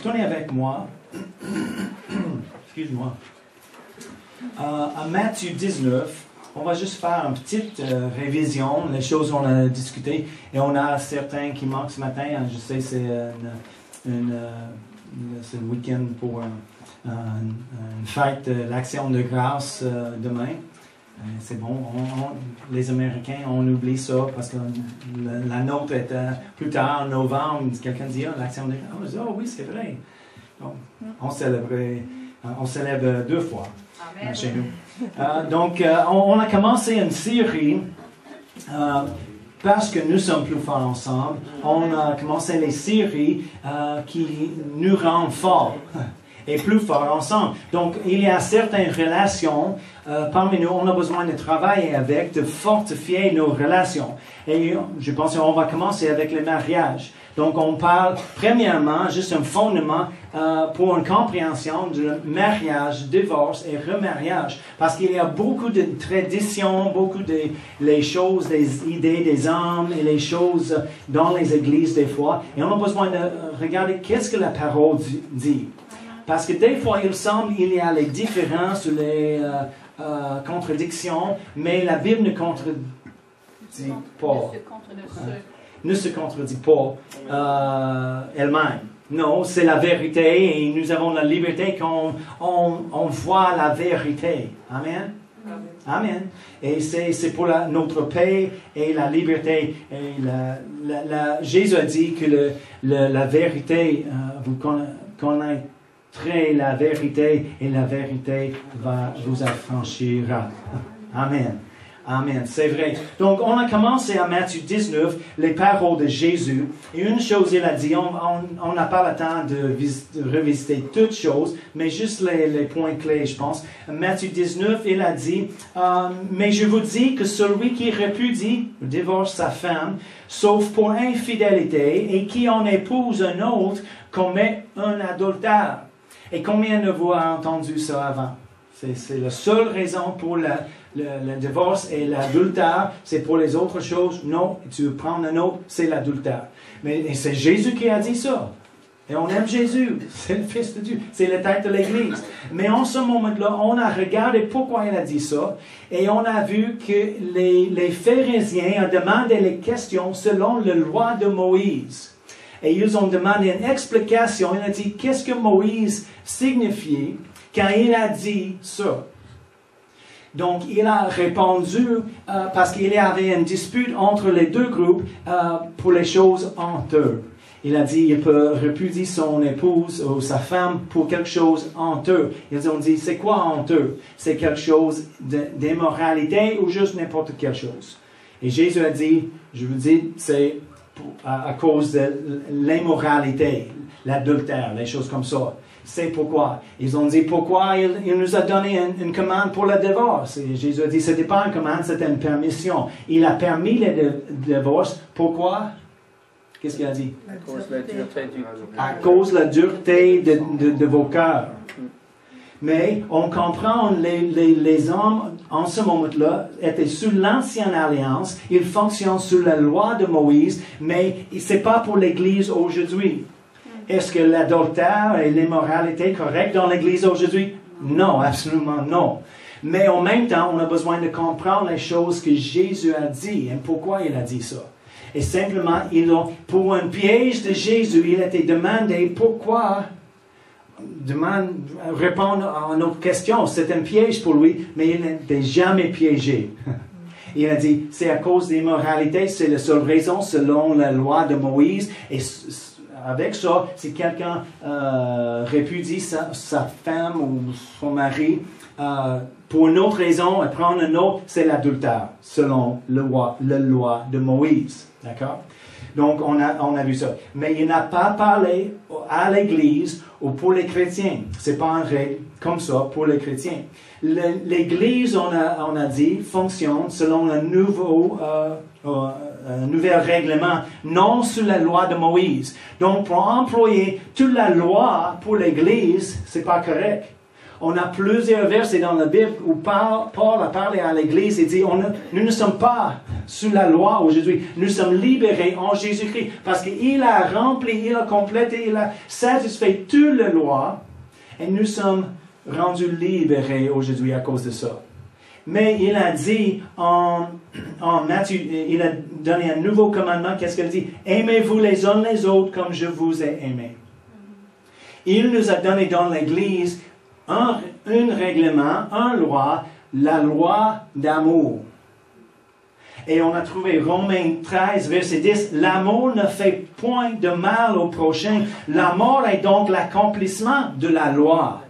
tournez avec moi, excuse-moi, à Matthieu 19, on va juste faire une petite révision, les choses qu'on a discutées, et on a certains qui manquent ce matin, je sais c'est c'est le week-end pour une fête de l'Action de grâce demain. C'est bon, les Américains, on oublie ça parce que la nôtre est plus tard, en novembre. Quelqu'un dit, l'Action de grâce. Oh oui, c'est vrai. Donc, on célèbre 2 fois chez nous. Donc, on a commencé une série parce que nous sommes plus forts ensemble. On a commencé les séries qui nous rendent forts. Et plus forts ensemble. Donc, il y a certaines relations parmi nous, on a besoin de travailler avec, de fortifier nos relations. Et je pense qu'on va commencer avec le mariage. Donc, on parle, premièrement, juste un fondement pour une compréhension du mariage, divorce et remariage. Parce qu'il y a beaucoup de traditions, beaucoup de les choses, des idées des hommes et les choses dans les églises des fois. Et on a besoin de regarder qu'est-ce que la parole dit. Parce que des fois, il semble qu'il y a les différences, les contradictions, mais la Bible ne contredit pas. Ne se contredit pas elle-même. Non, c'est la vérité et nous avons la liberté quand on voit la vérité. Amen. Amen. Et c'est pour notre paix et la liberté. Et Jésus a dit que la vérité, vous connaissez la vérité et la vérité vous affranchira. Amen. Amen. C'est vrai. Donc, on a commencé à Matthieu 19, les paroles de Jésus. Et une chose, il a dit, on n'a pas le temps de revisiter toutes choses, mais juste les points clés, je pense. Matthieu 19, il a dit, mais je vous dis que celui qui répudie, divorce sa femme, sauf pour infidélité, et qui en épouse un autre, commet un adultère. Et combien de vous avez entendu ça avant? C'est la seule raison pour le divorce et l'adultère. C'est pour les autres choses. Non, tu veux prendre un autre, c'est l'adultère. Mais c'est Jésus qui a dit ça. Et on aime Jésus. C'est le Fils de Dieu. C'est la tête de l'Église. Mais en ce moment-là, on a regardé pourquoi il a dit ça. Et on a vu que les pharisiens ont demandé les questions selon la loi de Moïse. Et ils ont demandé une explication. Il a dit, qu'est-ce que Moïse signifiait quand il a dit ça? Donc, il a répondu parce qu'il y avait une dispute entre les deux groupes pour les choses honteuses. Il a dit, il peut répudier son épouse ou sa femme pour quelque chose honteux. Ils ont dit, c'est quoi honteux? C'est quelque chose d'immoralité ou juste n'importe quelle chose? Et Jésus a dit, je vous dis, c'est à cause de l'immoralité, l'adultère, les choses comme ça. C'est pourquoi. Ils ont dit pourquoi il nous a donné une commande pour le divorce. Et Jésus a dit ce n'était pas une commande, c'était une permission. Il a permis le divorce. Pourquoi? Qu'est-ce qu'il a dit? À cause de la dureté de vos cœurs. Mais on comprend, les hommes, en ce moment-là, étaient sous l'ancienne alliance. Ils fonctionnent sous la loi de Moïse, mais ce n'est pas pour l'Église aujourd'hui. Est-ce que l'adultère et l'immoralité est correct dans l'Église aujourd'hui? Non, absolument non. Mais en même temps, on a besoin de comprendre les choses que Jésus a dit et pourquoi il a dit ça. Et simplement, pour un piège de Jésus, il a été demandé pourquoi... répondre à notre question. C'est un piège pour lui, mais il n'était jamais piégé. Il a dit, c'est à cause de l'immoralité, c'est la seule raison selon la loi de Moïse. Et avec ça, si quelqu'un répudie sa femme ou son mari pour une autre raison et prendre un autre, c'est l'adultère, selon la loi de Moïse. D'accord? Donc, on a vu ça. Mais il n'a pas parlé à l'Église ou pour les chrétiens. Ce n'est pas une règle comme ça pour les chrétiens. L'Église, on a dit, fonctionne selon un nouvel règlement, non sous la loi de Moïse. Donc, pour employer toute la loi pour l'Église, ce n'est pas correct. On a plusieurs versets dans la Bible où Paul a parlé à l'Église et dit, nous ne sommes pas sous la loi aujourd'hui. Nous sommes libérés en Jésus-Christ parce qu'il a rempli, il a complété, il a satisfait toute la loi et nous sommes rendus libérés aujourd'hui à cause de ça. Mais il a dit en Matthieu, il a donné un nouveau commandement. Qu'est-ce qu'il dit? Aimez-vous les uns les autres comme je vous ai aimés. Il nous a donné dans l'Église un règlement, une loi, la loi d'amour. Et on a trouvé Romains 13, verset 10, l'amour ne fait point de mal au prochain. L'amour est donc l'accomplissement de la loi.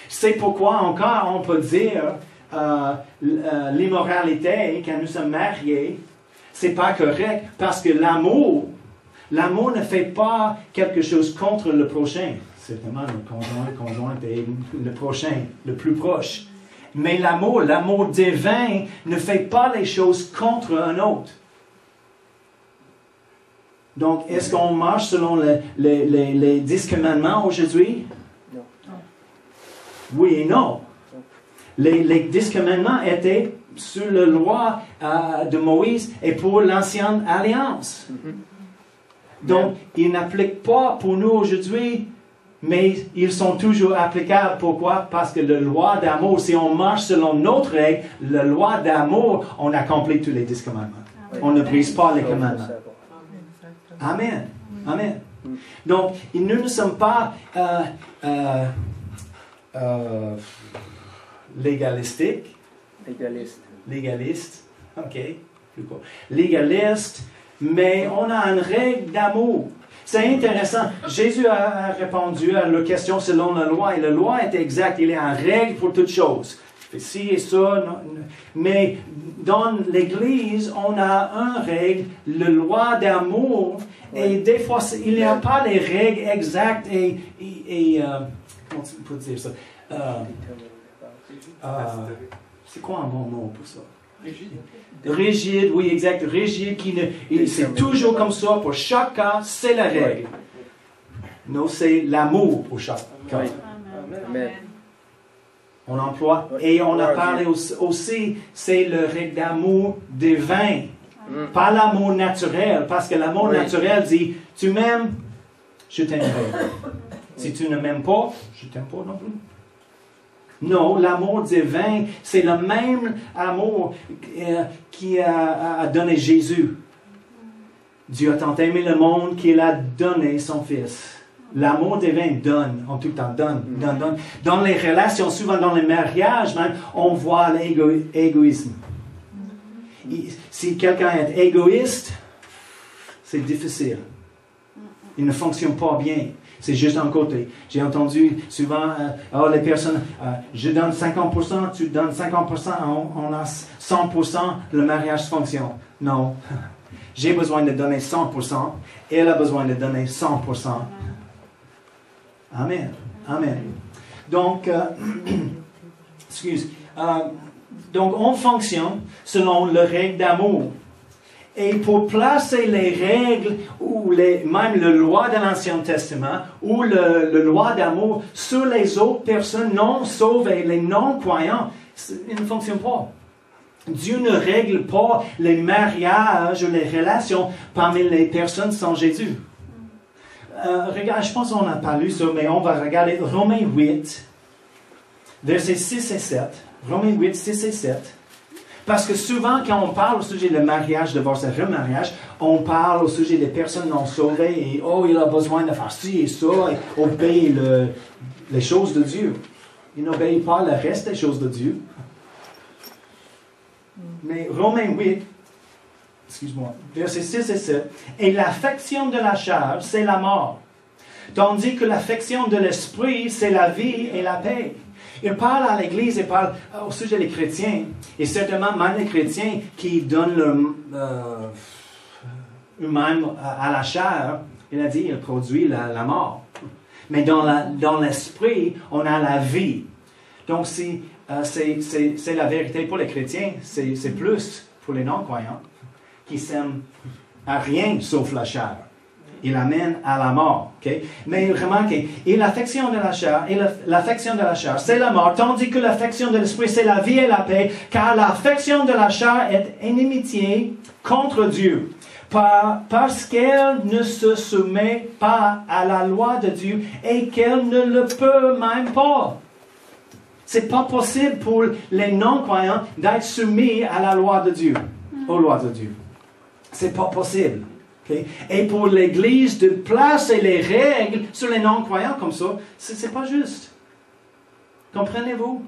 C'est pourquoi encore on peut dire l'immoralité, quand nous sommes mariés, c'est pas correct parce que l'amour ne fait pas quelque chose contre le prochain. Certainement le conjoint est le prochain, le plus proche. Mais l'amour divin ne fait pas les choses contre un autre. Donc, est-ce qu'on marche selon les 10 commandements aujourd'hui? Non. Oui et non. Les 10 commandements étaient sur la loi de Moïse et pour l'ancienne alliance. Donc, ils n'appliquent pas pour nous aujourd'hui, mais ils sont toujours applicables. Pourquoi? Parce que la loi d'amour, si on marche selon notre règle, la loi d'amour, on accomplit tous les 10 commandements. On ne brise pas les commandements. Amen. Amen. Donc, nous ne sommes pas légalistiques. Légaliste. OK. Légaliste, mais on a une règle d'amour. C'est intéressant. Jésus a répondu à la question selon la loi, et la loi est exacte. Il y a une règle pour toutes choses. Ci et ça. Non. Mais dans l'Église, on a une règle, la loi d'amour, et des fois, il n'y a pas les règles exactes et comment tu peux dire ça? C'est quoi un bon mot pour ça? Rigide, oui, exact. Rigide, c'est toujours comme ça. Pour chaque cas, c'est la règle. Non, c'est l'amour pour chaque cas. Amen. On emploie. Et on a parlé aussi, c'est le règle d'amour divin. Pas l'amour naturel. Parce que l'amour naturel dit, tu m'aimes, je t'aimerai. Si tu ne m'aimes pas, je ne t'aime pas non plus. Non, l'amour divin, c'est le même amour qui a donné Jésus. Dieu a tant aimé le monde qu'il a donné son Fils. L'amour divin donne, en tout temps, donne. Dans les relations, souvent dans les mariages, même, on voit l'égoïsme. Si quelqu'un est égoïste, c'est difficile. Il ne fonctionne pas bien. C'est juste un côté. J'ai entendu souvent, les personnes, je donne 50%, tu donnes 50%, on a 100%, le mariage fonctionne. Non. J'ai besoin de donner 100%, elle a besoin de donner 100%. Amen. Amen. Donc, donc on fonctionne selon les règles d'amour. Et pour placer les règles ou même la loi de l'Ancien Testament ou la loi d'amour sur les autres personnes non sauvées, les non-croyants, il ne fonctionne pas. Dieu ne règle pas les mariages ou les relations parmi les personnes sans Jésus. Regarde, je pense qu'on n'a pas lu ça, mais on va regarder Romains 8, versets 6 et 7. Romains 8, 6 et 7. Parce que souvent, quand on parle au sujet de mariage, divorce et remariage, on parle au sujet des personnes non sauvées et il a besoin de faire ci et ça et obéir les choses de Dieu. Il n'obéit pas le reste des choses de Dieu. Mais Romains 8, versets 6 et 7, et l'affection de la chair, c'est la mort, tandis que l'affection de l'esprit, c'est la vie et la paix. Il parle à l'Église, il parle au sujet des chrétiens, et certainement même les chrétiens qui donnent eux-mêmes à la chair, il a dit, il produit la mort. Mais dans l'esprit, on a la vie. Donc c'est la vérité pour les chrétiens, c'est plus pour les non-croyants, qui s'aiment à rien sauf la chair. Il amène à la mort. Okay? Mais remarquez, et l'affection de la chair, c'est la mort, tandis que l'affection de l'esprit, c'est la vie et la paix, car l'affection de la chair est inimitié contre Dieu. Parce qu'elle ne se soumet pas à la loi de Dieu et qu'elle ne le peut même pas. C'est pas possible pour les non-croyants d'être soumis à la loi de Dieu, aux lois de Dieu. C'est pas possible. Okay? Et pour l'Église de placer les règles sur les non-croyants comme ça, c'est pas juste. Comprenez-vous?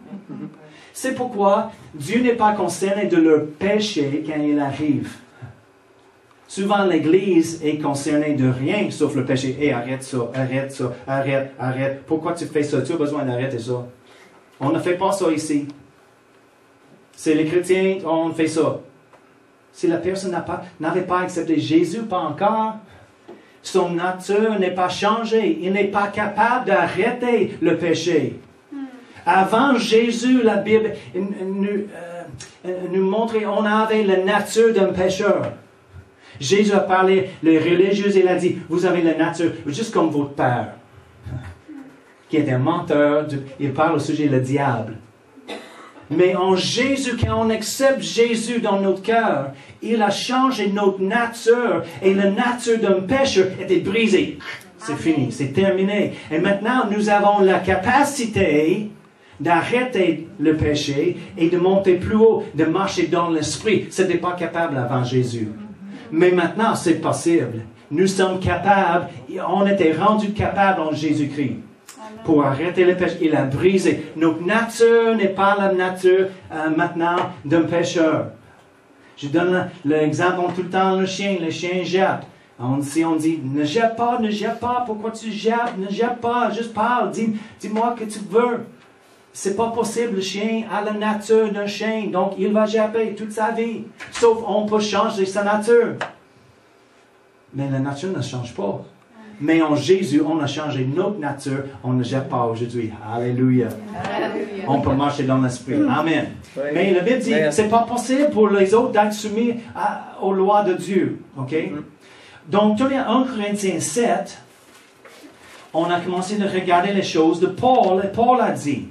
C'est pourquoi Dieu n'est pas concerné de leur péché quand il arrive. Souvent, l'Église est concernée de rien sauf le péché. Hey, arrête ça, arrête. Pourquoi tu fais ça? Tu as besoin d'arrêter ça. On ne fait pas ça ici. C'est les chrétiens, on fait ça. Si la personne n'avait pas accepté Jésus, pas encore, son nature n'est pas changée. Il n'est pas capable d'arrêter le péché. Avant Jésus, la Bible nous montrait qu'on avait la nature d'un pécheur. Jésus a parlé, les religieux, il a dit, vous avez la nature, juste comme votre père, qui est un menteur, il parle au sujet du diable. Mais en Jésus, quand on accepte Jésus dans notre cœur, il a changé notre nature et la nature d'un pécheur était brisée. C'est fini, c'est terminé. Et maintenant, nous avons la capacité d'arrêter le péché et de monter plus haut, de marcher dans l'esprit. Ce n'était pas capable avant Jésus. Mais maintenant, c'est possible. Nous sommes capables, on était rendus capables en Jésus-Christ. Pour arrêter le péché, il a brisé. Notre nature n'est pas la nature maintenant d'un pécheur. Je donne l'exemple tout le temps, le chien jappe. On dit, ne jappe pas, pourquoi tu jappes, ne jappe pas, juste parle, dis-moi que tu veux. C'est pas possible, le chien a la nature d'un chien, donc il va japper toute sa vie. Sauf on peut changer sa nature. Mais la nature ne change pas. Mais en Jésus, on a changé notre nature, on ne jappe pas aujourd'hui. Alléluia. Alléluia. On peut marcher dans l'esprit. Amen. Oui. Mais la Bible dit, c'est pas possible pour les autres d'être soumis aux lois de Dieu. OK? Donc, tournez à 1 Corinthiens 7, on a commencé de regarder les choses de Paul, et Paul a dit,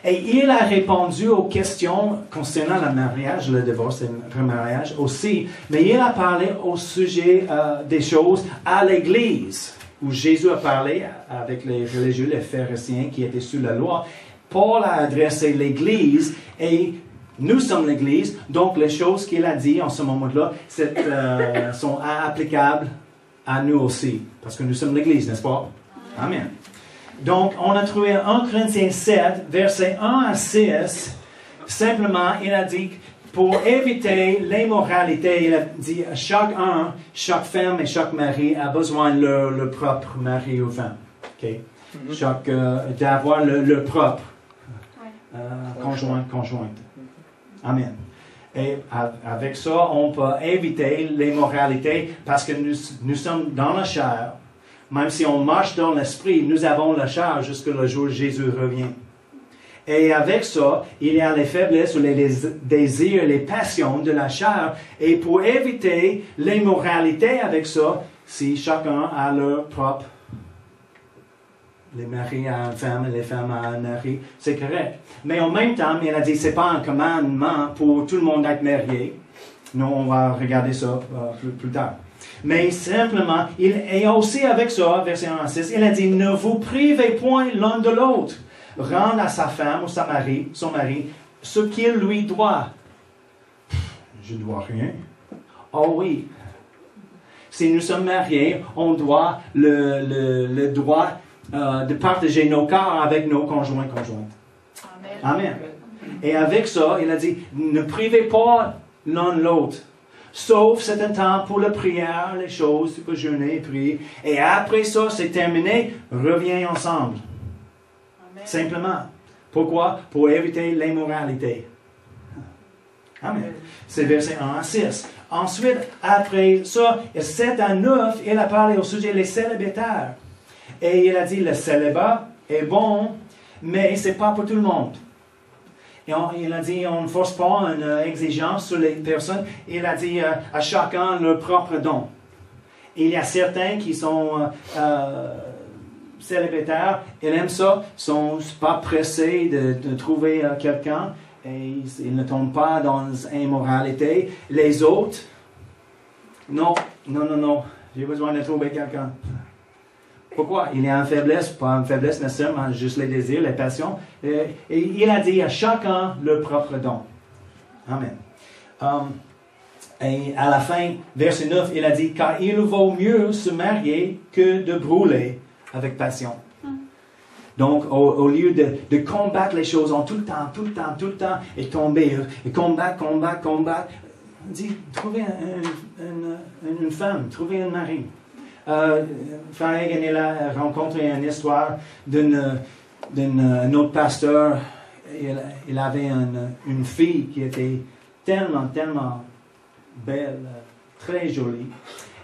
et il a répondu aux questions concernant le mariage, le divorce et le remariage aussi, mais il a parlé au sujet des choses à l'Église, où Jésus a parlé avec les religieux, les pharisiens qui étaient sous la loi. Paul a adressé l'Église et nous sommes l'Église, donc les choses qu'il a dit en ce moment-là sont applicables à nous aussi, parce que nous sommes l'Église, n'est-ce pas? Amen. Donc, on a trouvé 1 Corinthiens 7, versets 1 à 6. Simplement, il a dit, pour éviter l'immoralité, il a dit, chaque femme et chaque mari a besoin de leur propre mari ou femme. Okay? D'avoir le propre. Conjointe. Amen. Et avec ça, on peut éviter l'immoralité parce que nous sommes dans la chair. Même si on marche dans l'esprit, nous avons la chair jusqu'au jour où Jésus revient. Et avec ça, il y a les faiblesses ou les désirs, les passions de la chair. Et pour éviter l'immoralité avec ça, si chacun a leur propre, les maris à une femme, les femmes à un mari, c'est correct. Mais en même temps, il a dit, c'est pas un commandement pour tout le monde d'être marié. Nous, on va regarder ça plus tard. Mais simplement, et aussi avec ça, verset 1 à 6, il a dit, ne vous privez point l'un de l'autre. Rendre à sa femme ou son mari, ce qu'il lui doit. Je dois rien. Oh oui. Si nous sommes mariés, on doit le droit de partager nos corps avec nos conjoints, conjointes. Amen. Et avec ça, il a dit, ne privez pas l'un de l'autre. Sauf c'est un temps pour la prière, les choses, tu peux jeûner, prier. Et après ça, c'est terminé, reviens ensemble. Amen. Simplement. Pourquoi? Pour éviter l'immoralité. Amen. C'est verset 1 à 6. Ensuite, après ça, 7 à 9, il a parlé au sujet des célibataires. Et il a dit, le célibat est bon, mais ce n'est pas pour tout le monde. Et il a dit, on ne force pas une exigence sur les personnes. Il a dit à chacun leur propre don. Il y a certains qui sont célibataires, ils aiment ça, ils ne sont pas pressés de trouver quelqu'un et ils ne tombent pas dans l'immoralité. Les autres, non, j'ai besoin de trouver quelqu'un. Pourquoi? Il y a une faiblesse, pas une faiblesse nécessairement, juste les désirs, les passions. Et il a dit à chacun leur propre don. Amen. Et à la fin, verset 9, il a dit, car il vaut mieux se marier que de brûler avec passion. Donc, au lieu de combattre les choses en tout le temps, et tomber, et combattre, il dit, trouvez une femme, trouvez un mari. Frank Hagin, il a rencontré une histoire d'un autre pasteur. Il avait une fille qui était tellement belle, très jolie.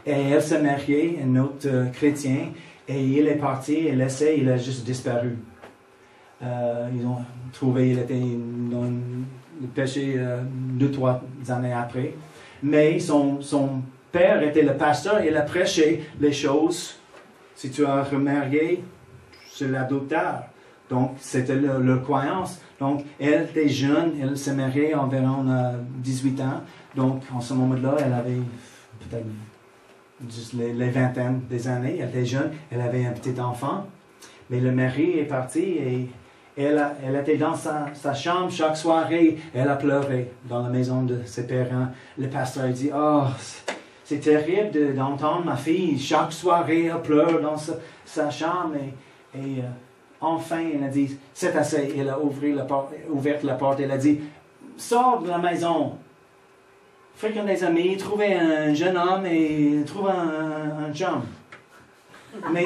Et elle s'est mariée, un autre chrétien, et il est parti, il a juste disparu. Ils ont trouvé, il était dans le péché 2-3 années après. Mais son père était le pasteur, il a prêché les choses. Si tu as remarié, c'est l'adopteur. Donc, c'était leur croyance. Donc, elle était jeune, elle s'est mariée environ 18 ans. Donc, en ce moment-là, elle avait peut-être juste les vingtaines des années. Elle était jeune, elle avait un petit enfant. Mais le mari est parti et elle était dans sa chambre chaque soirée. Elle a pleuré dans la maison de ses parents. Le pasteur dit, « Oh, c'est terrible d'entendre ma fille. Chaque soirée, elle pleure dans sa chambre. » Et enfin, elle a dit, « C'est assez. » Elle a ouvert la porte. Elle a dit, « Sors de la maison. Fréquente des amis, trouvez un jeune homme et trouve un chum. » Mais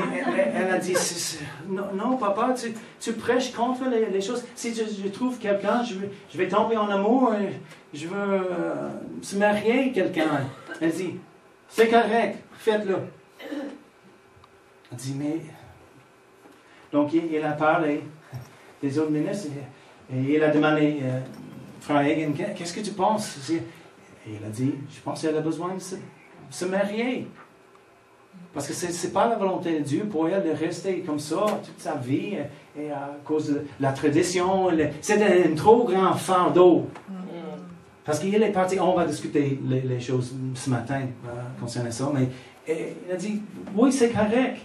elle a dit, non, papa, tu prêches contre les choses. Si je trouve quelqu'un, je vais tomber en amour, je veux se marier avec quelqu'un. Elle dit, c'est correct, faites-le. Elle dit, mais... Donc, il a parlé des autres ministres et il a demandé, Frank Hagin, qu'est-ce que tu penses? Et il a dit, je pense qu'elle a besoin de se marier. Parce que ce n'est pas la volonté de Dieu pour elle de rester comme ça toute sa vie et à cause de la tradition. C'est un trop grand fardeau. Parce qu'il est parti, on va discuter les choses ce matin concernant ça, mais il a dit, oui, c'est correct.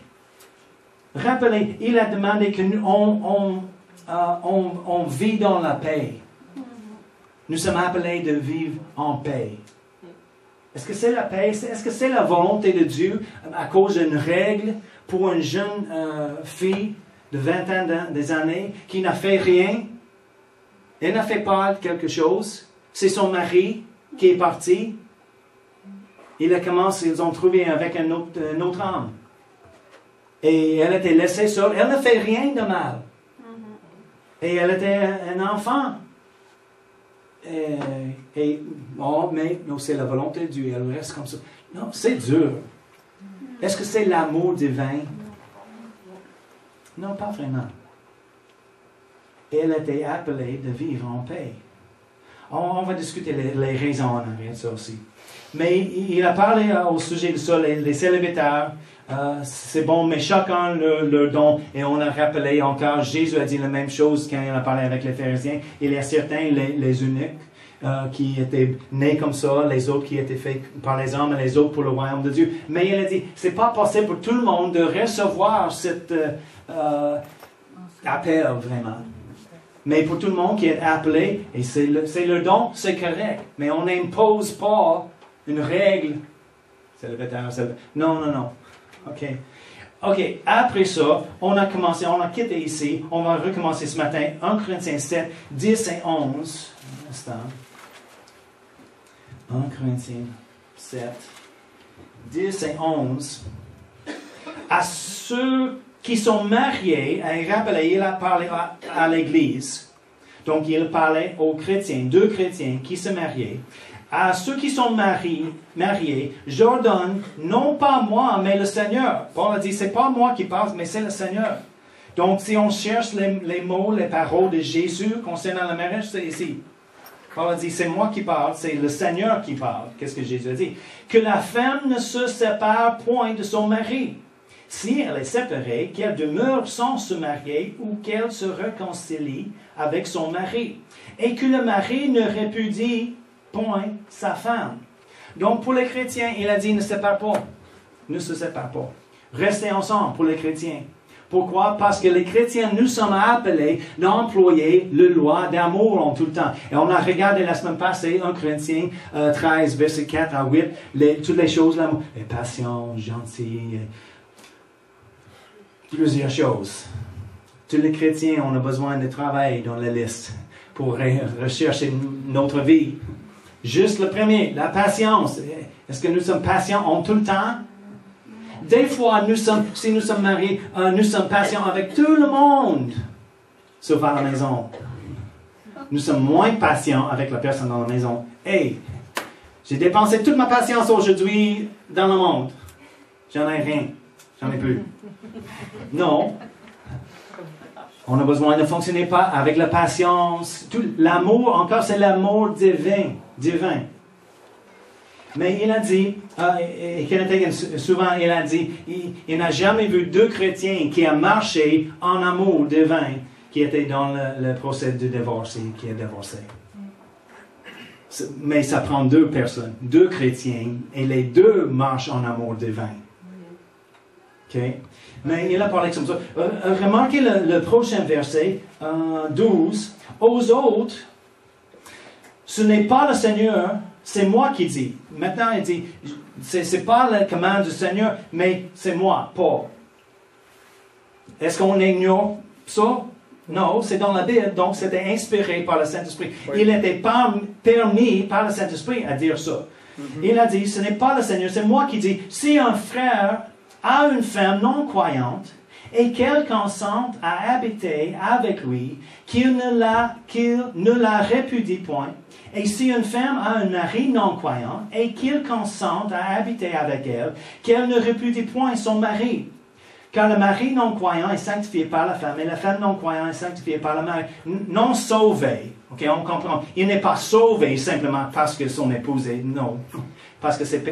Rappelez, il a demandé qu'on vit dans la paix. Nous sommes appelés de vivre en paix. Est-ce que c'est la paix? Est-ce que c'est la volonté de Dieu à cause d'une règle pour une jeune fille de 20 ans des années qui n'a fait rien? Elle n'a fait pas quelque chose. C'est son mari qui est parti. Ils ont trouvé avec un autre homme. Et elle était laissée seule. Elle ne fait rien de mal. Et elle était un enfant. Mais non, c'est la volonté de Dieu, elle reste comme ça. Non, c'est dur. Est-ce que c'est l'amour divin? Non, pas vraiment. Elle était appelée de vivre en paix. On va discuter les raisons en arrière de ça aussi. Mais il a parlé au sujet de ça, les célibataires. C'est bon, mais chacun leur don. Et on a rappelé encore, Jésus a dit la même chose quand il a parlé avec les pharisiens. Il y a certains, les eunuques, qui étaient nés comme ça, les autres qui étaient faits par les hommes et les autres pour le royaume de Dieu. Mais il a dit, c'est pas possible pour tout le monde de recevoir cet appel vraiment. Mais pour tout le monde qui est appelé, et c'est le don, c'est correct. Mais on n'impose pas une règle. Non. OK. Après ça, on a quitté ici. On va recommencer ce matin. 1 Corinthiens 7, 10 et 11. Un instant. 1 Corinthiens 7, 10 et 11. À ceux qui sont mariés, il a parlé à l'Église. Donc, il parlait aux chrétiens, 2 chrétiens qui se mariaient. À ceux qui sont mariés, j'ordonne, non pas moi, mais le Seigneur. Paul a dit, c'est pas moi qui parle, mais c'est le Seigneur. Donc, si on cherche les mots, les paroles de Jésus concernant le mariage, c'est ici. Paul a dit, c'est moi qui parle, c'est le Seigneur qui parle. Qu'est-ce que Jésus a dit? Que la femme ne se sépare point de son mari. Si elle est séparée, qu'elle demeure sans se marier ou qu'elle se réconcilie avec son mari. Et que le mari ne répudie point sa femme. Donc pour les chrétiens, il a dit, ne se sépare pas. Ne se sépare pas. Restez ensemble pour les chrétiens. Pourquoi? Parce que les chrétiens, nous sommes appelés d'employer le loi d'amour en tout le temps. Et on a regardé la semaine passée, 1 Corinthiens 13, verset 4 à 8, toutes les choses, l'amour, les passions, gentil, plusieurs choses. Tous les chrétiens, on a besoin de travail dans la liste pour rechercher notre vie. Juste le premier, la patience. Est-ce que nous sommes patients en tout le temps? Des fois, si nous sommes mariés, nous sommes patients avec tout le monde, sauf à la maison. Nous sommes moins patients avec la personne dans la maison. Hey, j'ai dépensé toute ma patience aujourd'hui dans le monde. J'en ai rien. J'en ai plus. Non. On a besoin de fonctionner pas avec la patience. Tout l'amour, encore, c'est l'amour divin. Mais il a dit, et Kenneth Hagin, souvent il a dit, il n'a jamais vu deux chrétiens qui ont marché en amour divin, qui étaient dans le procès de divorce, qui est divorcé. Mais ça prend deux personnes, deux chrétiens, et les deux marchent en amour divin. OK? Mais il a parlé comme ça. Remarquez le prochain verset, 12. Aux autres, ce n'est pas le Seigneur, c'est moi qui dis. Maintenant, il dit, c'est pas la commande du Seigneur, mais c'est moi, Paul. Est-ce qu'on ignore ça? Non, c'est dans la Bible, donc c'était inspiré par le Saint-Esprit. Oui. Il n'était pas permis par le Saint-Esprit à dire ça. Mm-hmm. Il a dit, ce n'est pas le Seigneur, c'est moi qui dis, si un frère a une femme non croyante et qu'elle consente à habiter avec lui, qu'il ne la répudie point, et si une femme a un mari non-croyant et qu'il consente à habiter avec elle, qu'elle ne répudie point son mari. Car le mari non-croyant est sanctifié par la femme et la femme non-croyante est sanctifiée par le mari. Non sauvé. OK, on comprend. Il n'est pas sauvé simplement parce que son épouse est non. Parce que c'est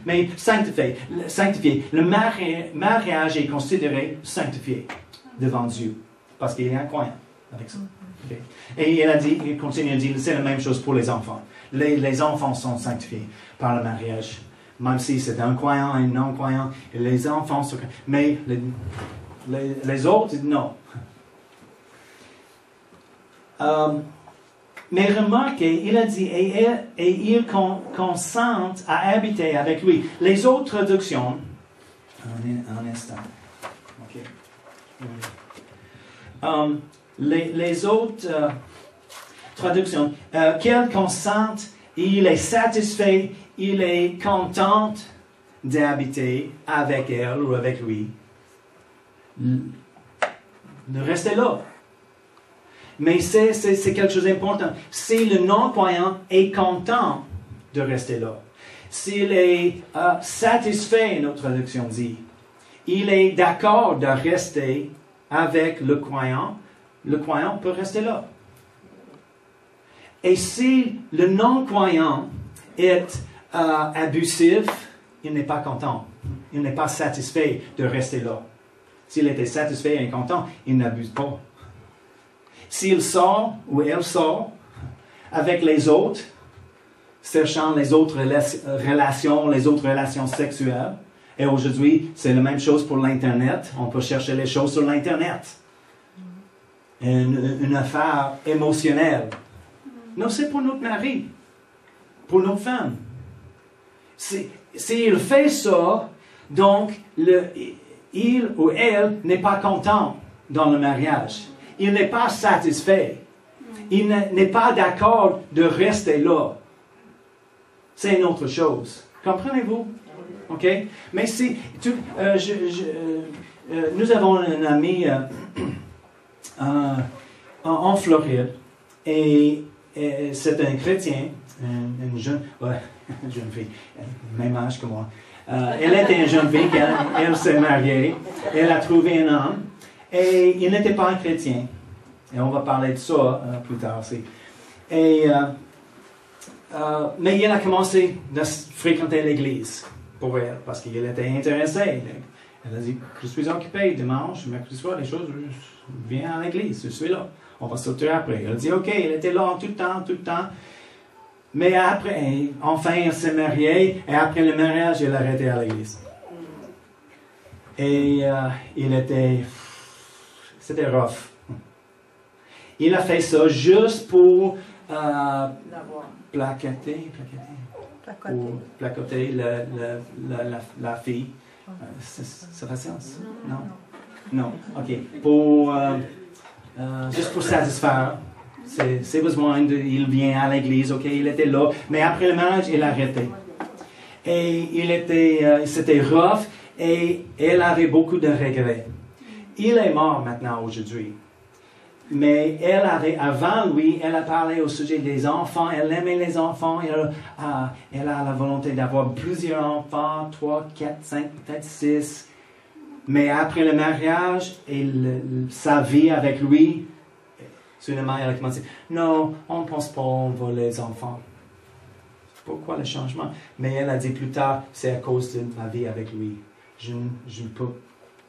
mais sanctifié. Le mariage est considéré sanctifié devant Dieu. Parce qu'il est incroyant avec ça. Okay. Et il continue à dire, c'est la même chose pour les enfants. Les enfants sont sanctifiés par le mariage. Même si c'est un croyant et un non-croyant, et les enfants sont... Mais les autres, non. Mais remarquez, il a dit, et ils consentent à habiter avec lui. Les autres traductions... Un instant. OK. Les autres traductions, qu'elle consente, il est satisfait, il est content d'habiter avec elle ou avec lui. De rester là. Mais c'est quelque chose d'important. Si le non-croyant est content de rester là, s'il est satisfait, notre traduction dit, il est d'accord de rester avec le croyant peut rester là. Et si le non-croyant est abusif, il n'est pas content. Il n'est pas satisfait de rester là. S'il était satisfait et content, il n'abuse pas. S'il sort ou elle sort avec les autres, cherchant les autres relations sexuelles, et aujourd'hui, c'est la même chose pour l'Internet. On peut chercher les choses sur l'Internet. Une affaire émotionnelle. Non, c'est pour notre mari, pour notre femme. S'il fait ça, donc il ou elle n'est pas content dans le mariage. Il n'est pas satisfait. Il n'est pas d'accord de rester là. C'est une autre chose. Comprenez-vous? OK? Mais si... nous avons un ami en Floride et c'est un chrétien, une jeune fille, même âge que moi. Elle était une jeune fille, elle s'est mariée, elle a trouvé un homme, et il n'était pas un chrétien. Et on va parler de ça plus tard aussi. Mais il a commencé à fréquenter l'église pour elle, parce qu'il était intéressé. Elle a dit, je suis occupé dimanche, mercredi soir, les choses, je viens à l'église, je suis là. On va sortir après. Elle a dit, OK, elle était là tout le temps. Mais après, enfin, elle s'est mariée, et après le mariage, elle a arrêté à l'église. Et c'était rough. Il a fait ça juste pour placoter la fille. Ça fait sens? Non. OK. Juste pour satisfaire ses besoins. Il vient à l'église, OK, il était là. Mais après le mariage, il a arrêté. Et c'était rough et elle avait beaucoup de regrets. Il est mort maintenant aujourd'hui. Mais avant lui, elle a parlé au sujet des enfants. Elle aimait les enfants. Elle a la volonté d'avoir plusieurs enfants, 3, 4, 5, peut-être 6. Mais après le mariage et sa vie avec lui, soudainement, elle a commencé, non, on ne pense pas, on veut les enfants. Pourquoi le changement? Mais elle a dit plus tard, c'est à cause de ma vie avec lui. Je ne peux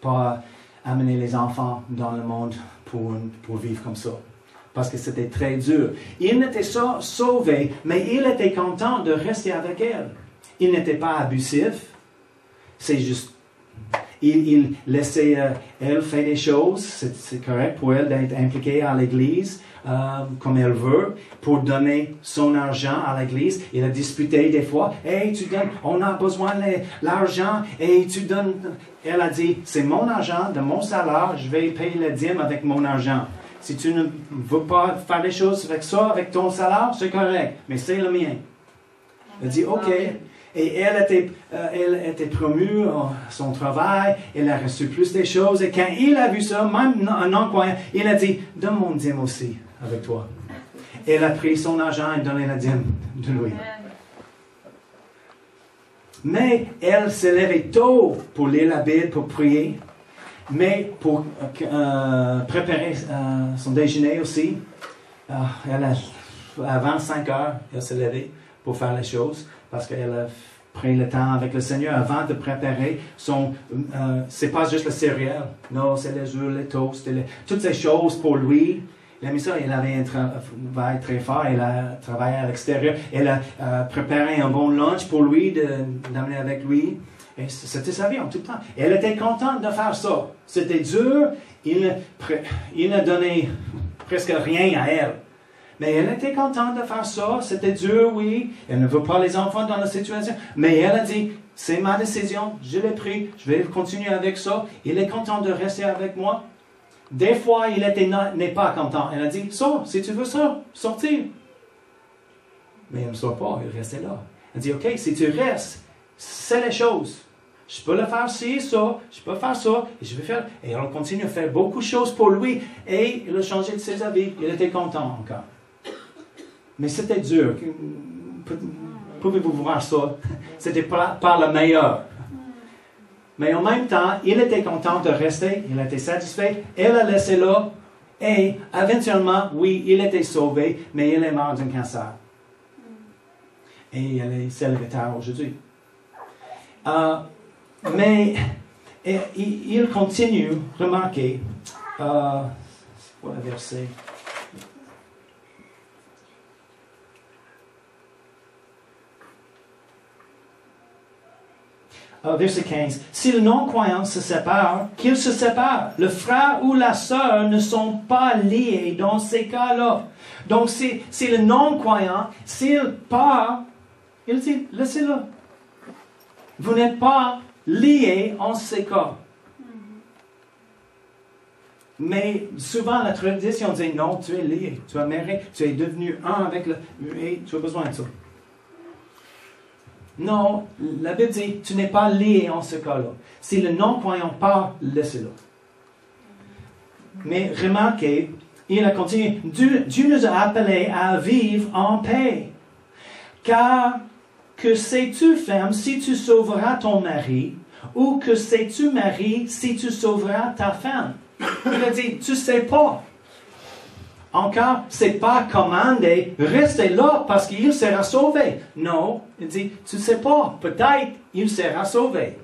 pas amener les enfants dans le monde pour vivre comme ça. Parce que c'était très dur. Il n'était pas sauvé, mais il était content de rester avec elle. Il n'était pas abusif. C'est juste... Il laissait elle faire des choses. C'est correct pour elle d'être impliquée à l'église comme elle veut, pour donner son argent à l'église. Il a disputé des fois. Hey, tu donnes, on a besoin de l'argent et tu donnes. Elle a dit, c'est mon argent, de mon salaire, je vais payer le dîme avec mon argent. Si tu ne veux pas faire des choses avec ça, avec ton salaire, c'est correct, mais c'est le mien. Elle a dit, OK. Et elle était promue à son travail, elle a reçu plus des choses. Et quand il a vu ça, même un non-croyant, il a dit, donne mon dîme aussi avec toi. Elle a pris son argent et donné la dîme de lui. Mais elle s'est levée tôt pour lire la Bible, pour prier, mais pour préparer son déjeuner aussi. À 25 heures, elle s'est levée pour faire les choses, parce qu'elle a pris le temps avec le Seigneur avant de préparer son... c'est pas juste le céréales, non, c'est les œufs, les toasts, toutes ces choses pour lui. Il a mis ça, il avait un travail très fort, il a travaillé à l'extérieur, elle a préparé un bon lunch pour lui, d'amener avec lui. Et c'était sa vie en tout le temps. Elle était contente de faire ça. C'était dur, il n'a donné presque rien à elle. Mais elle était contente de faire ça. C'était dur, oui. Elle ne veut pas les enfants dans la situation. Mais elle a dit, c'est ma décision, je l'ai pris, je vais continuer avec ça. Il est content de rester avec moi. Des fois, il n'est pas content. Elle a dit, sors, si tu veux ça, sortir. Mais il ne sort pas, il restait là. Elle a dit, OK, si tu restes, c'est les choses. Je peux le faire ci, ça, je peux faire ça, et je vais faire. Et on continue à faire beaucoup de choses pour lui. Et il a changé de ses avis. Il était content encore. Mais c'était dur. Pouvez-vous voir ça? C'était pas le meilleur. Mais en même temps, il était content de rester. Il était satisfait. Elle a laissé là. Et éventuellement, oui, il était sauvé, mais il est mort d'un cancer. Et elle est célibataire aujourd'hui. Mais il continue, remarquez, c'est quoi le verset? Verset 15. Si le non-croyant se sépare, qu'il se sépare. Le frère ou la sœur ne sont pas liés dans ces cas-là. Donc, si le non-croyant, s'il part, il dit, laissez-le. Vous n'êtes pas liés en ces cas. Mais souvent, la tradition dit, non, tu es lié, tu es marié, tu es devenu un avec le... Et tu as besoin de ça. Non, la Bible dit, tu n'es pas lié en ce cas-là. Si le non-croyant part, laissez-le. Mais remarquez, il a continué, Dieu nous a appelés à vivre en paix. Car que sais-tu, femme, si tu sauveras ton mari, ou que sais-tu, mari, si tu sauveras ta femme? Il a dit, tu ne sais pas. Encore, c'est pas commandé, restez là parce qu'il sera sauvé. Non, il dit, tu ne sais pas, peut-être il sera sauvé.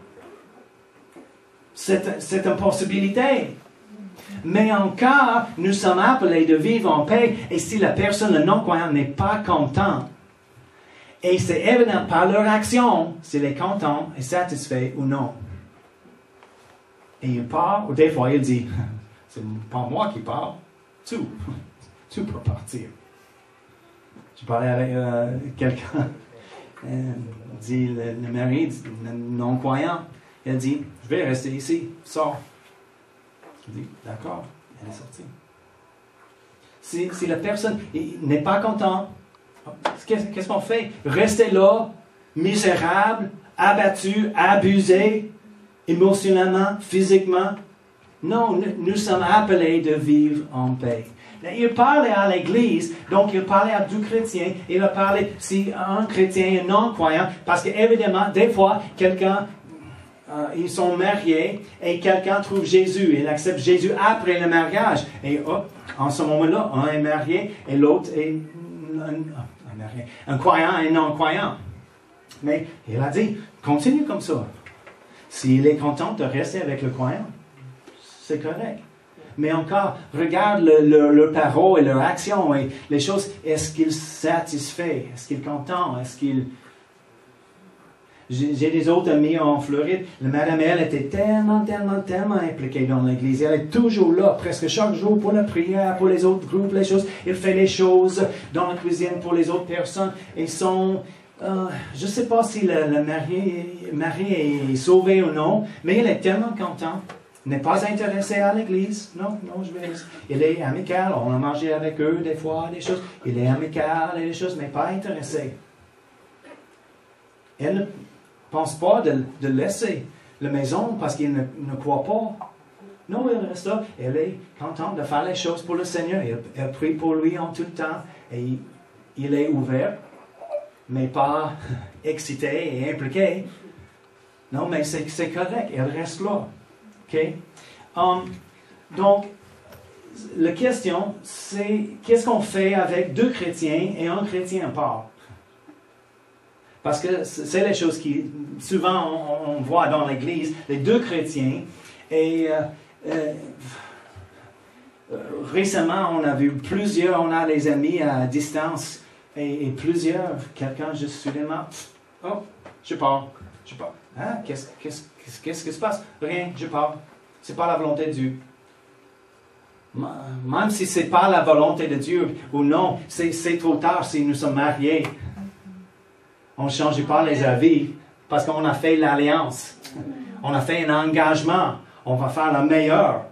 C'est une possibilité. Mais encore, nous sommes appelés de vivre en paix. Et si la personne, le non-croyant, n'est pas content, et c'est évident par leur action s'il est content et satisfait ou non. Et il part, ou des fois il dit, c'est pas moi qui pars, tu peux partir. Je parlais avec quelqu'un, dit le mari, le non-croyant, il dit, je vais rester ici, sors. Je dis, d'accord, elle est sortie. Si la personne n'est pas contente, qu'est-ce qu'on fait? Rester là, misérable, abattu, abusé, émotionnellement, physiquement? Non, nous sommes appelés de vivre en paix. Il parlait à l'Église, donc il parlait à deux chrétiens, il a parlé si un chrétien est non-croyant, parce qu'évidemment, des fois, ils sont mariés et quelqu'un trouve Jésus, il accepte Jésus après le mariage. Et hop, en ce moment-là, un est marié et l'autre est un croyant et non-croyant. Mais il a dit, continue comme ça. S'il est content de rester avec le croyant, c'est correct. Mais encore, regarde leurs paroles et leurs actions et les choses. Est-ce qu'il satisfait? Est-ce qu'il est content? Est-ce qu'il... J'ai des autres amis en Floride. La madame, elle était tellement impliquée dans l'église. Elle est toujours là, presque chaque jour pour la prière, pour les autres groupes, les choses. Elle fait les choses dans la cuisine pour les autres personnes. Et son... je ne sais pas si le mari est sauvé ou non, mais il est tellement content. Il n'est pas intéressé à l'église. Non, il est amical. On a mangé avec eux des fois, des choses. Il est amical et des choses, mais pas intéressé. Elle ne pense pas de laisser la maison parce qu'il ne croit pas. Non, elle reste là. Elle est contente de faire les choses pour le Seigneur. Elle prie pour lui en tout le temps. Et il est ouvert, mais pas excité et impliqué. Non, mais c'est correct. Elle reste là. OK? Donc, la question, c'est qu'est-ce qu'on fait avec deux chrétiens et un chrétien à part? Parce que c'est les choses qui, souvent, on voit dans l'Église, les deux chrétiens. Et récemment, on a vu plusieurs, on a des amis à distance, et plusieurs, quelqu'un juste soudainement, oh, je pars. Hein? Qu'est-ce qui se passe? Rien, je pars. C'est pas la volonté de Dieu. Même si c'est pas la volonté de Dieu, ou non, c'est trop tard si nous sommes mariés. On ne change pas les avis parce qu'on a fait l'alliance. On a fait un engagement. On va faire le meilleur.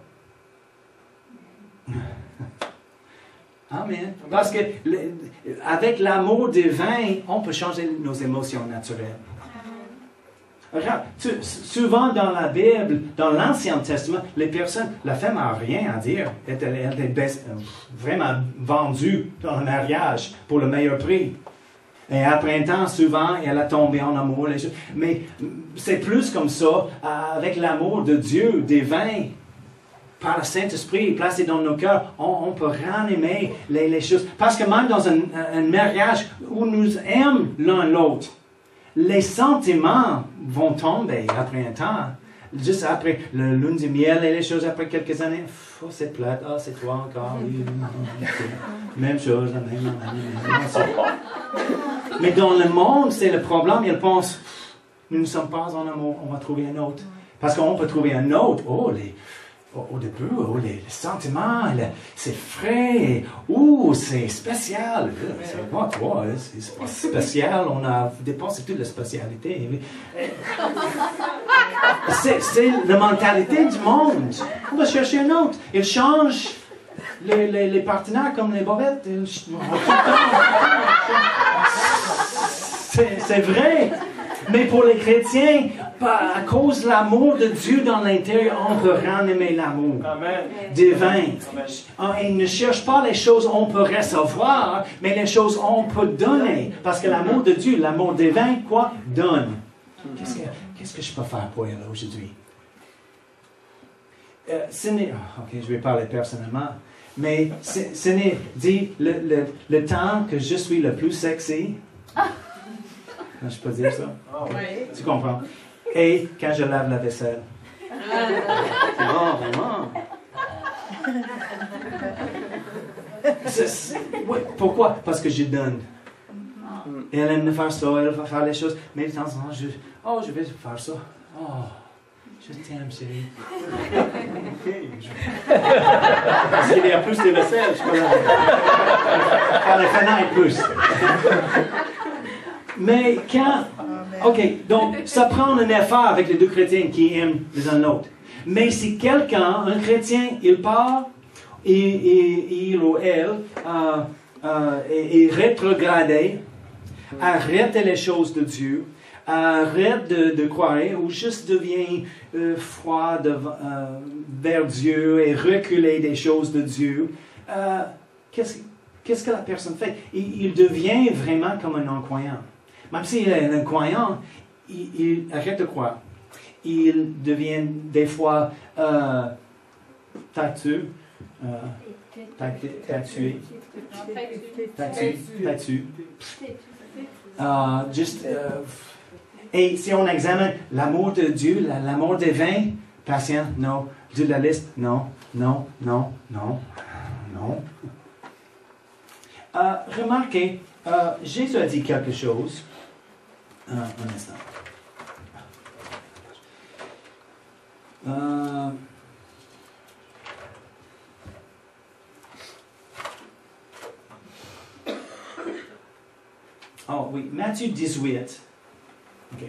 Amen. Parce que avec l'amour divin, on peut changer nos émotions naturelles. Regarde, souvent dans la Bible, dans l'Ancien Testament, les personnes, la femme n'a rien à dire. Elle est vraiment vendue dans le mariage pour le meilleur prix. Et après un temps, souvent, elle a tombé en amour. Mais c'est plus comme ça, avec l'amour de Dieu, divin, par le Saint-Esprit, placé dans nos cœurs, on peut ranimer les choses. Parce que même dans un mariage où nous aimons l'un l'autre, les sentiments vont tomber après un temps. Juste après le lune de miel et les choses, après quelques années, oh, c'est plate, oh, c'est toi encore. Même chose, la même. Mais dans le monde, c'est le problème. Ils pensent, nous ne sommes pas en amour, on va trouver un autre. Parce qu'on peut trouver un autre. Au début, les sentiments, c'est frais, c'est spécial. C'est pas toi, c'est pas spécial, on a dépensé toute la spécialité. C'est la mentalité du monde. On va chercher un autre. Ils changent les partenaires comme les bobettes. C'est vrai. Mais pour les chrétiens, à cause de l'amour de Dieu dans l'intérieur, on peut ranimer l'amour divin. Ils ne cherchent pas les choses qu'on peut recevoir, mais les choses qu'on peut donner. Parce que l'amour de Dieu, l'amour divin, quoi? Donne. Qu'est-ce que je peux faire pour elle aujourd'hui? Ok, je vais parler personnellement. Mais ce n'est dit le temps que je suis le plus sexy. Je peux dire ça? Oui. Tu comprends? Et quand je lave la vaisselle. Non, vraiment. Ouais, pourquoi? Parce que je donne. Et elle aime faire ça, elle va faire les choses. Mais de temps en temps, je vais faire ça. Oh, je t'aime, chérie. Parce qu'il y a plus de vaisselle, je peux faire les fenêtres plus. Mais quand... OK, donc ça prend un effort avec les deux chrétiens qui aiment les uns l'autre. Mais si quelqu'un, un chrétien, il part, il ou elle est rétrogradé, arrête les choses de Dieu, arrête de croire ou juste devient froid vers Dieu et reculer des choses de Dieu, qu'est-ce que la personne fait? Il devient vraiment comme un non-croyant. Même s'il est un croyant, il arrête de croire. Il devient des fois têtu. Et si on examine l'amour de Dieu, l'amour divin, patient, non. De la liste, non, non, non, non, non. Remarquez, Jésus a dit quelque chose. Un instant. Oh oui, Matthieu 18. OK.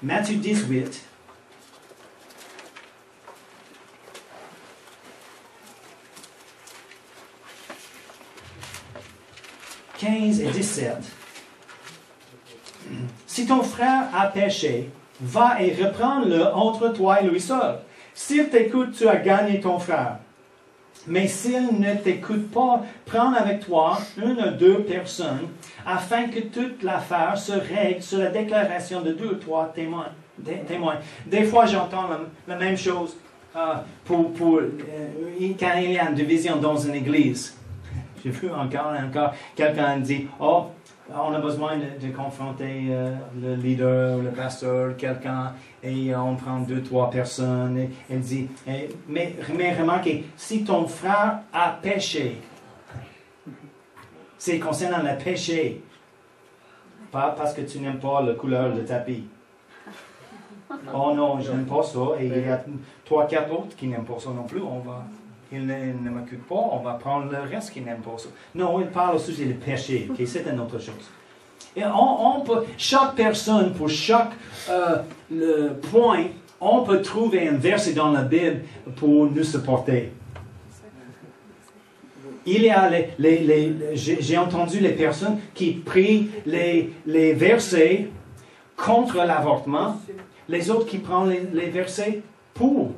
Matthieu 18. « 15 et 17. Si ton frère a péché, va et reprends-le entre toi et lui seul. S'il t'écoute, tu as gagné ton frère. Mais s'il ne t'écoute pas, prends avec toi une ou deux personnes, afin que toute l'affaire se règle sur la déclaration de 2 ou 3 témoins. Des fois, j'entends la même chose quand il y a une division dans une église. J'ai vu encore quelqu'un dit, oh, on a besoin de confronter le leader ou le pasteur, quelqu'un, et on prend 2 ou 3 personnes. Et elle dit, mais remarquez, si ton frère a péché, c'est concernant le péché, pas parce que tu n'aimes pas la couleur de tapis. Oh non, je n'aime pas ça, et il y a 3 ou 4 autres qui n'aiment pas ça non plus, il ne m'occupe pas, on va prendre le reste qui n'aime pas ça. Non, il parle au sujet du péché, okay, c'est une autre chose. Et on peut, chaque personne, pour chaque le point, on peut trouver un verset dans la Bible pour nous supporter. Il y a j'ai entendu les personnes qui prient les versets contre l'avortement, les autres qui prennent les versets pour.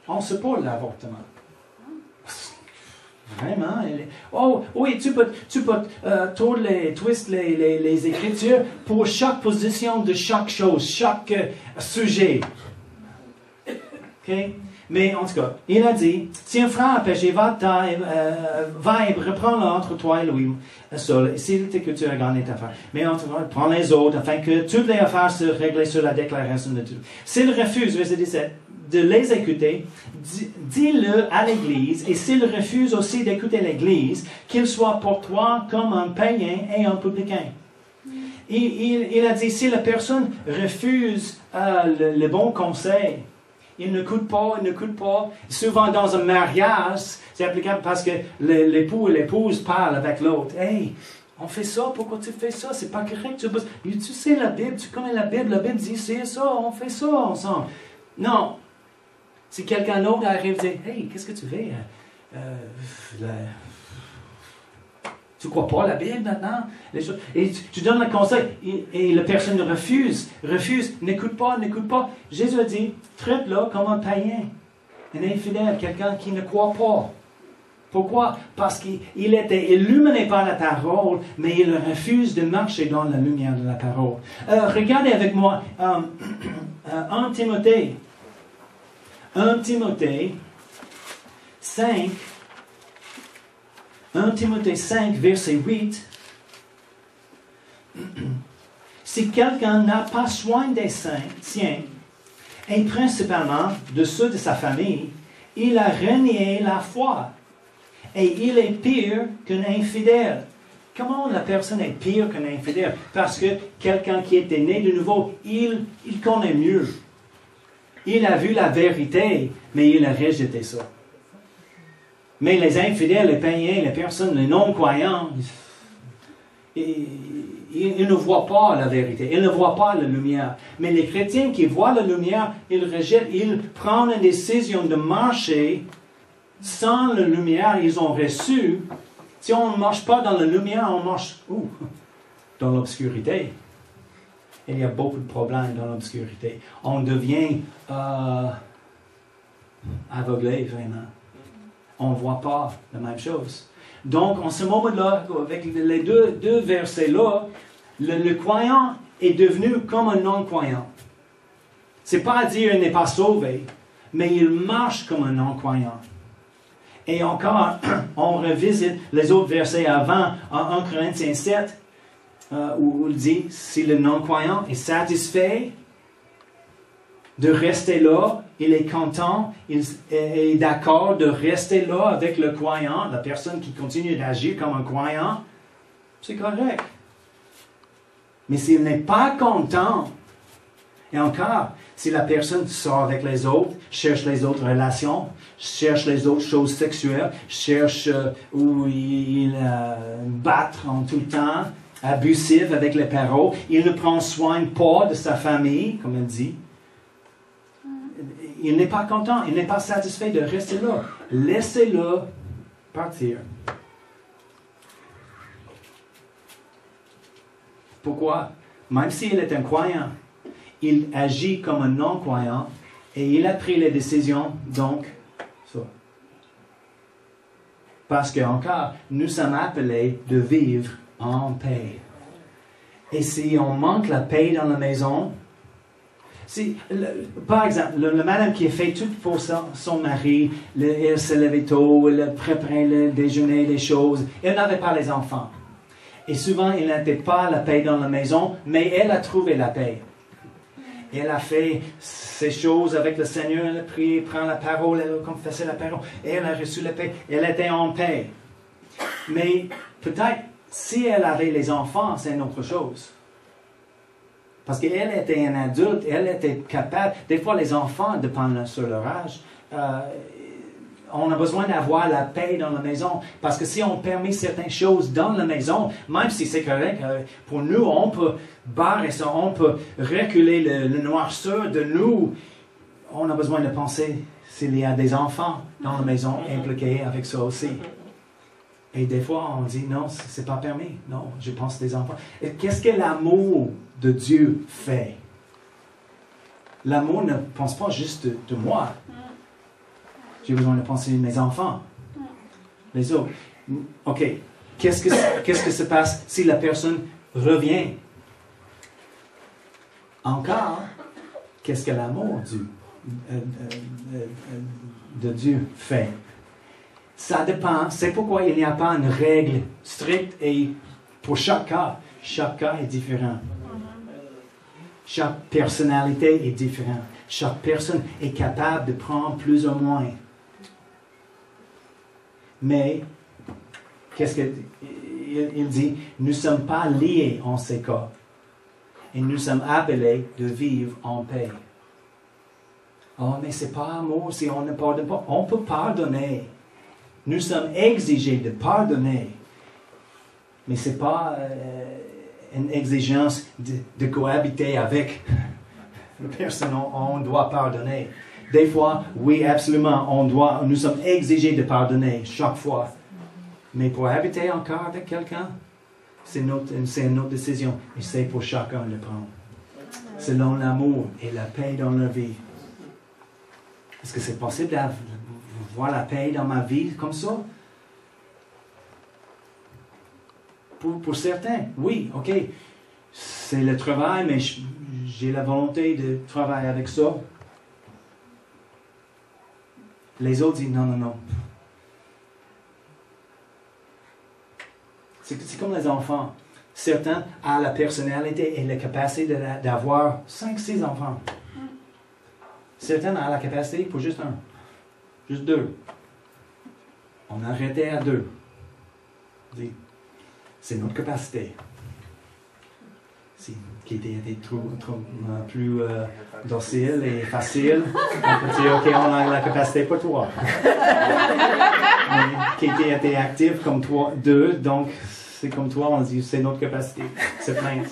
On supporte l'avortement. Vraiment. Oh, oui, tu peux twister les Écritures pour chaque position de chaque chose, chaque sujet. OK? Mais en tout cas, il a dit, si un frère a péché, va et reprends-le entre toi et lui seul. S'il t'écoute, tu as gagné ta affaire. Mais en tout cas, prends les autres, afin que toutes les affaires se règlent sur la déclaration de Dieu. S'il refuse, verset 17, de les écouter, dis-le à l'Église, et s'il refuse aussi d'écouter l'Église, qu'il soit pour toi comme un païen et un publicain. Il a dit, si la personne refuse le bon conseil, il n'écoute pas. Souvent dans un mariage, c'est applicable parce que l'époux et l'épouse parlent avec l'autre. Hey, on fait ça, pourquoi tu fais ça? C'est pas correct. Tu sais la Bible, tu connais la Bible dit c'est ça, on fait ça ensemble. Non. Si quelqu'un d'autre arrive et dit, hey, qu'est-ce que tu fais? Tu ne crois pas à la Bible maintenant? Et tu donnes le conseil et la personne refuse, n'écoute pas. Jésus a dit, traite-le comme un païen, un infidèle, quelqu'un qui ne croit pas. Pourquoi? Parce qu'il était illuminé par la parole, mais il refuse de marcher dans la lumière de la parole. Regardez avec moi 1 Timothée 5, 1 Timothée 5, verset 8. Si quelqu'un n'a pas soin des siens, et principalement de ceux de sa famille, il a renié la foi. Et il est pire qu'un infidèle. Comment la personne est pire qu'un infidèle? Parce que quelqu'un qui était né de nouveau, il connaît mieux. Il a vu la vérité, mais il a rejeté ça. Mais les infidèles, les païens, les personnes, les non-croyants, ils ne voient pas la vérité, ils ne voient pas la lumière. Mais les chrétiens qui voient la lumière, ils rejettent, ils prennent une décision de marcher sans la lumière ils ont reçue. Si on ne marche pas dans la lumière, on marche dans l'obscurité. Il y a beaucoup de problèmes dans l'obscurité. On devient aveuglé, vraiment. On ne voit pas la même chose. Donc, en ce moment-là, avec les deux versets-là, le croyant est devenu comme un non-croyant. Ce n'est pas à dire qu'il n'est pas sauvé, mais il marche comme un non-croyant. Et encore, on revisite les autres versets avant, en 1 Corinthiens 7, où il dit, si le non-croyant est satisfait de rester là, il est content, il est d'accord de rester là avec le croyant, la personne qui continue d'agir comme un croyant, c'est correct. Mais s'il n'est pas content, et encore, si la personne sort avec les autres, cherche les autres relations, cherche les autres choses sexuelles, cherche où il bat en tout le temps, abusif avec les parents, il ne prend soin pas de sa famille, comme elle dit, il n'est pas content, il n'est pas satisfait de rester là. Laissez-le partir. Pourquoi? Même s'il est un croyant, il agit comme un non-croyant et il a pris les décisions, donc, ça. Parce que, encore, nous sommes appelés de vivre en paix. Et si on manque la paix dans la maison, par exemple, la madame qui a fait tout pour son mari, elle se levait tôt, elle préparait le déjeuner, les choses, elle n'avait pas les enfants. Et souvent, il n'était pas la paix dans la maison, mais elle a trouvé la paix. Elle a fait ces choses avec le Seigneur, elle a prié, prend la parole, elle a confessé la parole, et elle a reçu la paix. Elle était en paix. Mais peut-être, si elle avait les enfants, c'est une autre chose. Parce qu'elle était un adulte, elle était capable. Des fois, les enfants dépendent sur leur âge. On a besoin d'avoir la paix dans la maison. Parce que si on permet certaines choses dans la maison, même si c'est correct, pour nous, on peut barrer ça, on peut reculer le noirceur de nous. On a besoin de penser s'il y a des enfants dans la maison impliqués avec ça aussi. Et des fois, on dit non, c'est pas permis. Non, je pense des enfants. Et qu'est-ce que l'amour de Dieu fait? L'amour ne pense pas juste de moi. J'ai besoin de penser à mes enfants, les autres. OK. Qu'est-ce que se passe si la personne revient? Encore, qu'est-ce que l'amour de Dieu fait? Ça dépend. C'est pourquoi il n'y a pas une règle stricte et pour chaque cas est différent. Chaque personnalité est différente. Chaque personne est capable de prendre plus ou moins. Mais, qu'est-ce qu'il dit? Nous ne sommes pas liés en ces cas. Et nous sommes appelés de vivre en paix. Oh, mais c'est pas amour si on ne pardonne pas. On peut pardonner. Nous sommes exigés de pardonner. Mais ce n'est pas une exigence de cohabiter avec la personne. On doit pardonner. Des fois, oui, absolument, nous sommes exigés de pardonner chaque fois. Mais pour habiter encore avec quelqu'un, c'est une autre décision. Et c'est pour chacun de prendre. Selon l'amour et la paix dans leur vie. Est-ce que c'est possible d'avoir la paix dans ma vie comme ça? Pour certains, oui, ok. C'est le travail, mais j'ai la volonté de travailler avec ça. Les autres disent non. C'est comme les enfants. Certains ont la personnalité et la capacité d'avoir 5-6 enfants. Certains ont la capacité pour juste un, juste 2. On a arrêté à 2. C'est notre capacité. Si Katie était plus docile et facile, on peut dire, OK, on a la capacité pour 3. Mais Katie était active comme 2, donc c'est comme toi, on dit, c'est notre capacité. C'est plein.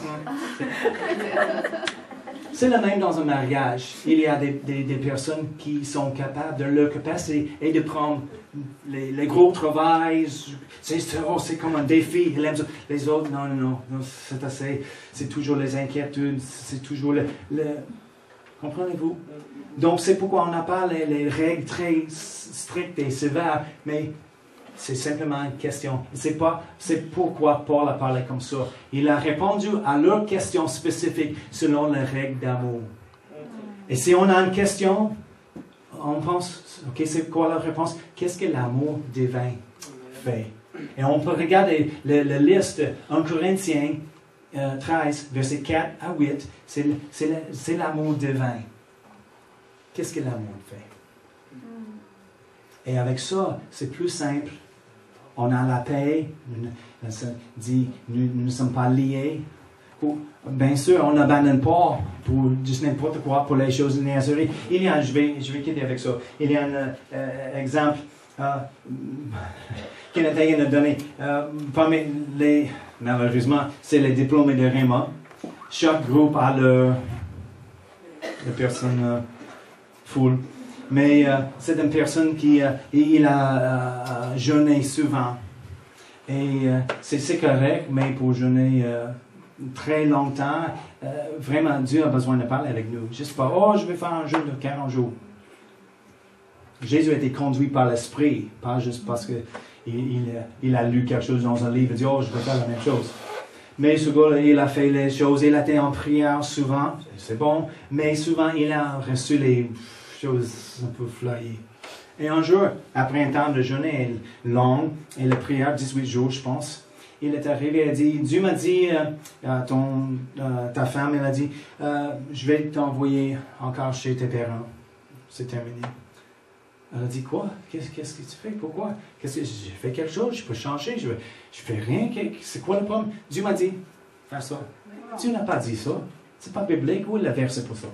C'est le même dans un mariage. Il y a des personnes qui sont capables de leur capacité et de prendre les gros travails. C'est comme un défi. Les autres, non, c'est assez. C'est toujours les inquiétudes. C'est toujours comprenez-vous? Donc, c'est pourquoi on n'a pas les règles très strictes et sévères, mais c'est simplement une question. C'est pourquoi Paul a parlé comme ça. Il a répondu à leurs questions spécifiques selon les règles d'amour. Et si on a une question, on pense, OK, c'est quoi la réponse? Qu'est-ce que l'amour divin fait? Et on peut regarder la liste 1 Corinthiens 13, versets 4 à 8. C'est l'amour divin. Qu'est-ce que l'amour fait? Et avec ça, c'est plus simple. On a la paix, dit, nous ne sommes pas liés. Bien sûr, on n'abandonne pas pour juste n'importe quoi, pour les choses de niaiserie. Il y a, je vais quitter avec ça, il y a un exemple qu'Nathan a donné. Parmi malheureusement, c'est les diplômés de Réma. Chaque groupe a leur personne full. Mais c'est une personne qui il a jeûné souvent. Et c'est correct, mais pour jeûner très longtemps, vraiment, Dieu a besoin de parler avec nous. Juste pas, je vais faire un jeûne de 40 jours. Jésus a été conduit par l'Esprit, pas juste parce qu'il a lu quelque chose dans un livre et dit, je vais faire la même chose. Mais ce gars-là, il a fait les choses, il a été en prière souvent, c'est bon, mais souvent il a reçu les choses un peu flyées. Et un jour, après un temps de jeûne long, et la prière, 18 jours, je pense, il est arrivé et a dit, Dieu m'a dit, ta femme, elle a dit, je vais t'envoyer encore chez tes parents. C'est terminé. Elle a dit, quoi? Qu'est-ce que tu fais? Pourquoi? J'ai fait quelque chose, je peux changer, je fais rien. C'est quoi le problème? Dieu m'a dit, fais ça. Dieu n'a pas dit ça. C'est pas biblique. Où est le verset pour ça?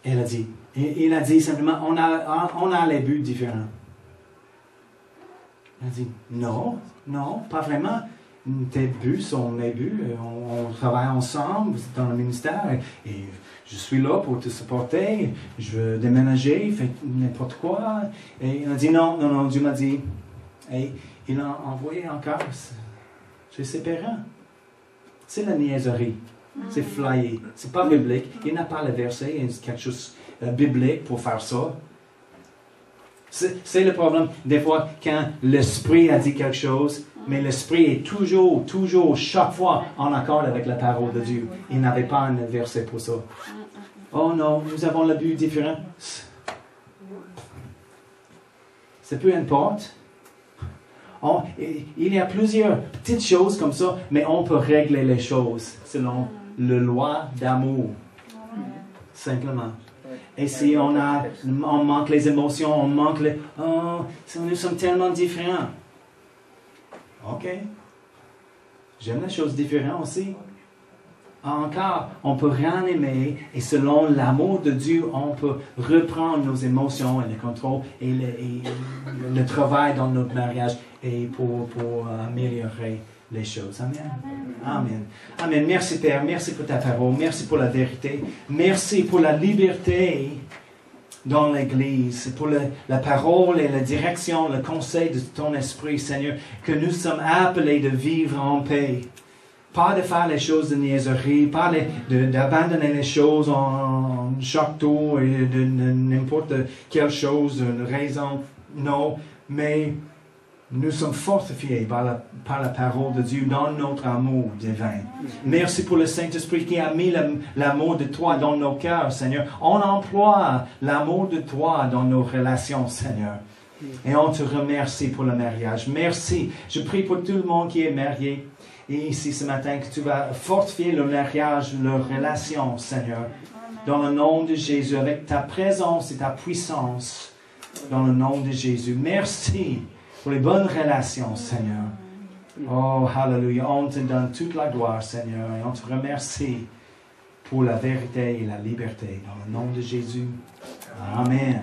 Elle a dit, il a dit simplement, on a les buts différents. Elle a dit, non, pas vraiment. Tes buts sont mes buts. On travaille ensemble dans le ministère et je suis là pour te supporter. Je veux déménager, faire n'importe quoi. Et il a dit, non, Dieu m'a dit. Et il a envoyé encore chez ses parents. C'est la niaiserie. C'est flyé. C'est pas biblique. Il n'a pas le verset. Il y a quelque chose biblique pour faire ça. C'est le problème. Des fois, quand l'Esprit a dit quelque chose, mais l'Esprit est toujours, chaque fois en accord avec la parole de Dieu. Il n'avait pas un verset pour ça. Oh non, nous avons le but différent. C'est peu importe. Il y a plusieurs petites choses comme ça, mais on peut régler les choses selon la loi d'amour. Simplement. Et si on manque les émotions, on manque les... nous sommes tellement différents. OK. J'aime les choses différentes aussi. Encore, on peut rien aimer et selon l'amour de Dieu, on peut reprendre nos émotions et le contrôle et le travail dans notre mariage et pour améliorer les choses. Amen. Amen. Amen. Merci Père, merci pour ta parole, merci pour la vérité, merci pour la liberté dans l'Église, pour la parole et la direction, le conseil de ton Esprit, Seigneur, que nous sommes appelés de vivre en paix. Pas de faire les choses de niaiserie, pas d'abandonner les choses en chaque tour et de n'importe quelle chose, une raison. Non, mais nous sommes fortifiés par la parole de Dieu dans notre amour divin. Merci pour le Saint-Esprit qui a mis l'amour de toi dans nos cœurs, Seigneur. On emploie l'amour de toi dans nos relations, Seigneur. Et on te remercie pour le mariage. Merci. Je prie pour tout le monde qui est marié. Et ici ce matin, que tu vas fortifier le mariage, leur relation, Seigneur. Dans le nom de Jésus, avec ta présence et ta puissance. Dans le nom de Jésus. Merci pour les bonnes relations, Seigneur. Oh, hallelujah. On te donne toute la gloire, Seigneur. Et on te remercie pour la vérité et la liberté. Dans le nom de Jésus. Amen.